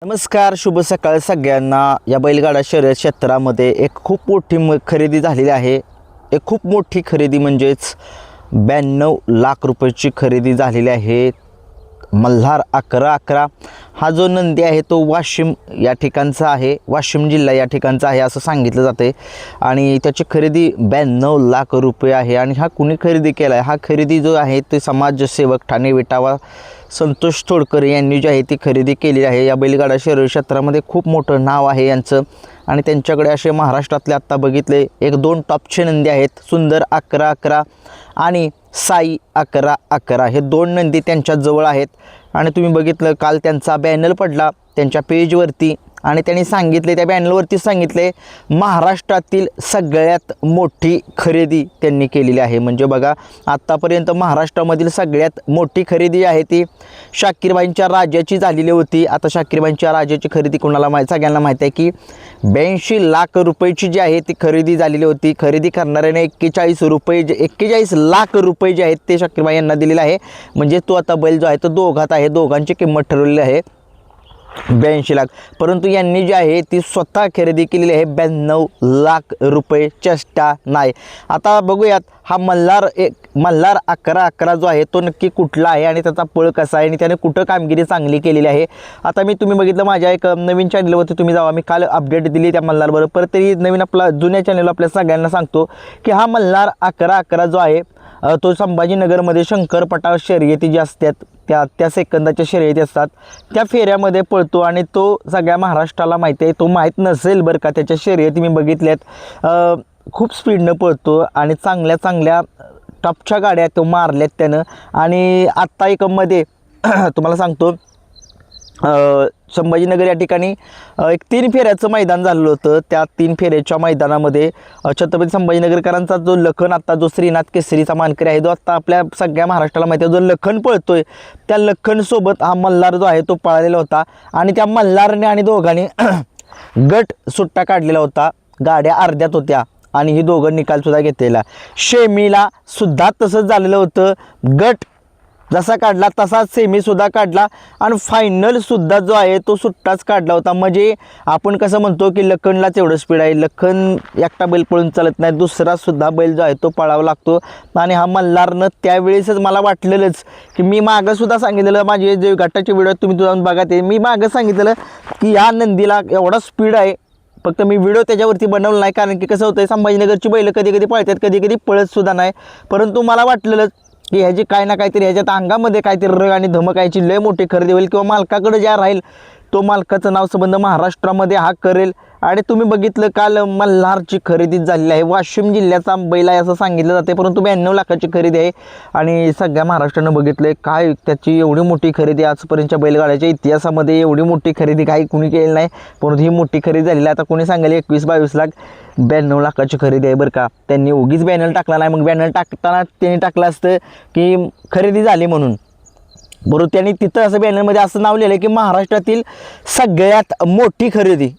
नमस्कार, शुभ सकाळ सगळ्यांना. या बैलगाडा शर्यत क्षेत्रामध्ये एक खूप मोठी खरेदी झालेली आहे. एक खूप मोठी खरेदी म्हणजेच 92 लाख रुपयाची खरेदी झालेली आहे. मल्हार 11-11 हा जो नंदी आहे तो वाशिम या ठिकाणचा आहे, वाशिम जिल्हा या ठिकाणचा आहे असं सांगितलं जाते. आणि त्याची खरेदी 92 लाख रुपये आहे. आणि हा कुणी खरेदी केला आहे? हा खरेदी जो आहे ते समाजसेवक ठाणे विटावा संतोष तोडकर यांनी जी आहे ती खरेदी केली आहे. या बैलगाडा शर्यत क्षेत्रामध्ये खूप मोठं नाव आहे यांचं. आणि त्यांच्याकडे असे महाराष्ट्रातले आत्ता बघितले 1-2 टॉपचे नंदी आहेत. सुंदर 11-11 आणि साई 11-11 हे 2 नंदी त्यांच्याजवळ आहेत. आणि तुम्ही बघितलं काल त्यांचा बॅनर पडला त्यांच्या पेजवरती आणि त्यांनी सांगितले, त्या बॅनरवरती सांगितले महाराष्ट्रातील सगळ्यात मोठी खरेदी त्यांनी केलेली आहे. म्हणजे बघा, आत्तापर्यंत महाराष्ट्रामधील सगळ्यात मोठी खरेदी आहे ती शाकीरबाईंच्या राजाची झालेली होती. आता शाकीरबाईंच्या राजाची खरेदी कोणाला सगळ्यांना माहीत आहे की 82 लाख रुपयाची जी आहे ती खरेदी झालेली होती. खरेदी करणाऱ्याने 41 लाख रुपये जे आहेत ते शाकीरबाई यांना दिलेले आहे. म्हणजे तो आता बैल जो आहे तो दोघात आहे, दोघांची किंमत ठरवलेली आहे 82 लाख. परंतु यांनी जी आहे ती स्वतः खरेदी केलेली आहे 92 लाख रुपये. चेष्टा नाही. आता बघूयात हा मल्हार 11-11 जो आहे तो नक्की कुठला आहे आणि त्याचा पळ कसा आहे आणि त्याने कुठं कामगिरी चांगली केलेली आहे. आता तुम्ही बघितलं माझ्या एक नवीन चॅनलवरती तुम्ही जावा, मी काल अपडेट दिली त्या मल्हारबरोबर. परत तरी नवीन आपला जुन्या चॅनल आपल्या सगळ्यांना सांगतो की हा मल्हार 11-11 जो आहे तो संभाजीनगरमध्ये शंकरपटा शर्यती जी असतात त्या सेकंदाच्या शर्यती असतात त्या फेऱ्यामध्ये पळतो. आणि तो सगळ्या महाराष्ट्राला माहिती आहे. तो माहीत नसेल बरं का, त्याच्या शर्यती मी बघितल्यात. खूप स्पीडनं पळतो आणि चांगल्या टॉपच्या गाड्या तो मारल्यात त्यानं. आणि आत्ता एकमध्ये तुम्हाला सांगतो संभाजीनगर या ठिकाणी एक 3 फेऱ्याचं मैदान झालेलं होतं. त्या 3 फेऱ्याच्या मैदानामध्ये छत्रपती संभाजीनगरकरांचा जो लखन, आत्ता जो श्रीनाथ केसरीचा मानकरी आहे, जो आत्ता आपल्या सगळ्या महाराष्ट्राला माहिती आहे, जो लखन पळतोय त्या लखनसोबत हा मल्हार जो आहे तो पळालेला होता. आणि त्या मल्हारने आणि दोघांनी गट सुट्टा काढलेला होता. गाड्या अर्ध्यात होत्या आणि ही दोघं निकालसुद्धा घेतलेला. शेमीला सुद्धा तसंच झालेलं होतं. गट जसा काढला तसाच सेमीसुद्धा काढला आणि फायनलसुद्धा जो आहे तो सुट्टाच काढला होता. म्हणजे आपण कसं म्हणतो की लखनलाच एवढं स्पीड आहे, लखन एकटा बैल पळून चालत नाही, दुसरासुद्धा बैल जो आहे तो पळावा लागतो. आणि हा मल्हारनं त्यावेळेसच मला वाटलेलंच की मी मागंसुद्धा सांगितलेलं, माझे जे गटाचे व्हिडिओ तुम्ही जाऊन बघा ते, मी मागं सांगितलेलं की या नंदीला एवढा स्पीड आहे. फक्त मी व्हिडिओ त्याच्यावरती बनवलं नाही, कारण की कसं होतं संभाजीनगरची बैलं कधी पळतात, कधी पळतसुद्धा नाही. परंतु मला वाटलेलंच की ह्याची काय ना काहीतरी ह्याच्यात अंगामध्ये काहीतरी रग आणि धमकायची लय मोठी खरेदी होईल किंवा मालकाकडे ज्या राहील तो मालकाचं नाव संबंध महाराष्ट्रामध्ये हा करेल. आणि तुम्ही बघितलं काल मल्हारची खरेदी झालेली आहे. वाशिम जिल्ह्याचा बैल आहे असं सांगितलं जाते, परंतु 92 लाखाची खरेदी आहे. आणि सगळ्या महाराष्ट्रानं बघितलं काय त्याची एवढी मोठी खरेदी, आजपर्यंतच्या बैलगाड्याच्या इतिहासामध्ये एवढी मोठी खरेदी काही कुणी केली नाही. परंतु ही मोठी खरेदी झालेली आहे. आता कोणी सांगेल 21-22 लाख, 92 लाखाची खरेदी आहे बरं का. त्यांनी उगीच बॅनर टाकला नाही. मग बॅनर टाकताना त्यांनी टाकलं असतं की खरेदी झाली म्हणून. बरोबर, त्यांनी तिथं असं बॅनरमध्ये असं नाव लिहिलं की महाराष्ट्रातील सगळ्यात मोठी खरेदी.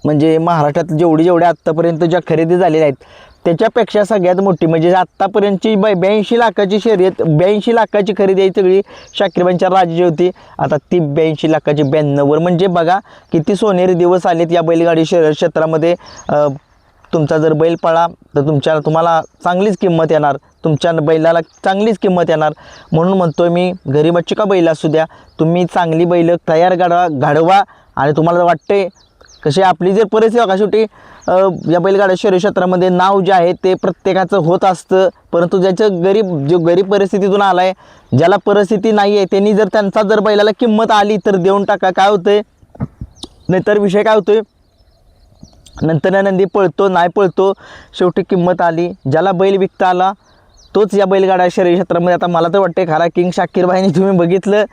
म्हणजे महाराष्ट्रात जेवढ्या आत्तापर्यंत ज्या खरेदी झालेल्या आहेत त्याच्यापेक्षा सगळ्यात मोठी, म्हणजे आत्तापर्यंतची 82 लाखाची शर्यत, 82 लाखाची खरेदी आहे सगळी शाकीरबाईंच्या राजाची होती. आता ती 82 लाखाची 92वर. म्हणजे बघा किती सोनेरी दिवस आलेत या बैलगाडी शर्यत क्षेत्रामध्ये. तुमचा जर बैल पळा तर तुम्हाला चांगलीच किंमत येणार, तुमच्या बैलाला चांगलीच किंमत येणार. म्हणून म्हणतोय मी, गरीबाची का बैल असू द्या, तुम्ही चांगली बैल तयार घडवा. आणि तुम्हाला वाटते कशी आपली जर परिस्थिती बघा, शेवटी या बैलगाड्या शर्यत क्षेत्रामध्ये नाव जे आहे ते प्रत्येकाचं होत असतं. परंतु जो गरीब परिस्थितीतून आला आहे, ज्याला परिस्थिती नाही आहे, त्यांनी जर त्यांचा जर बैलाला किंमत आली तर देऊन टाका. काय होतंय नाहीतर विषय काय होतोय, नंतर नंदी पळतो नाही पळतो, शेवटी किंमत आली, ज्याला बैल विकता आला तोच या बैलगाड्या शर्यत क्षेत्रामध्ये. आता मला तर वाटते खरा किंग शाकीरबाईंनी तुम्ही बघितलं,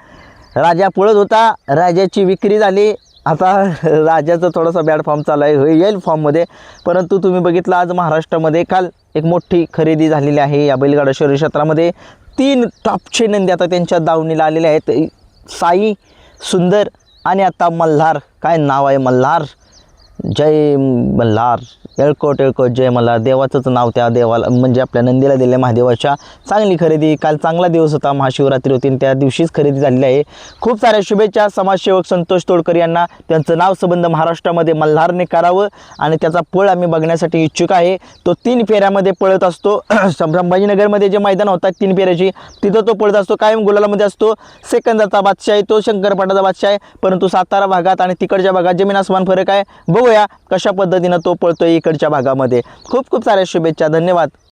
राजा पळत होता, राजाची विक्री झाली. आता राजाचं थोडासा बॅड फॉर्म चालू आहे, येईल फॉर्ममध्ये. परंतु तुम्ही बघितलं आज महाराष्ट्रामध्ये काल एक मोठी खरेदी झालेली आहे या बैलगाडा शर्यत क्षेत्रामध्ये. 3 टॉपचे नंदी आता त्यांच्या दावणीला आलेले आहेत. साई, सुंदर आणि आता मल्हार. काय नाव आहे मल्हार, जय मल्हार, येळकोट येळकोट जय मल्हार. देवाचंच नाव त्या देवाला म्हणजे आपल्या नंदीला दिलेल्या महादेवाच्या. चांगली खरेदी, काल चांगला दिवस होता, महाशिवरात्री होती आणि त्या दिवशीच खरेदी झालेली आहे. खूप साऱ्या शुभेच्छा समाजसेवक संतोष तोडकर यांना. त्यांचं नाव संबंध महाराष्ट्रामध्ये मल्हारने करावं आणि त्याचा पळ आम्ही बघण्यासाठी इच्छुक आहे. तो 3 फेऱ्यामध्ये पळत असतो. संभाजीनगरमध्ये जे मैदान होतात 3 फेऱ्याची, तिथं तो पळत असतो, कायम गुलालामध्ये असतो. सेकंदाचा बादशाह आहे तो, शंकरपाटाचा बादशाह आहे. परंतु सातारा भागात आणि तिकडच्या भागात जमीन आसमान फरक आहे. बघूया कशा पद्धतीनं तो पळतोय इकडच्या भागामध्ये. खूप खूप साऱ्या शुभेच्छा, धन्यवाद.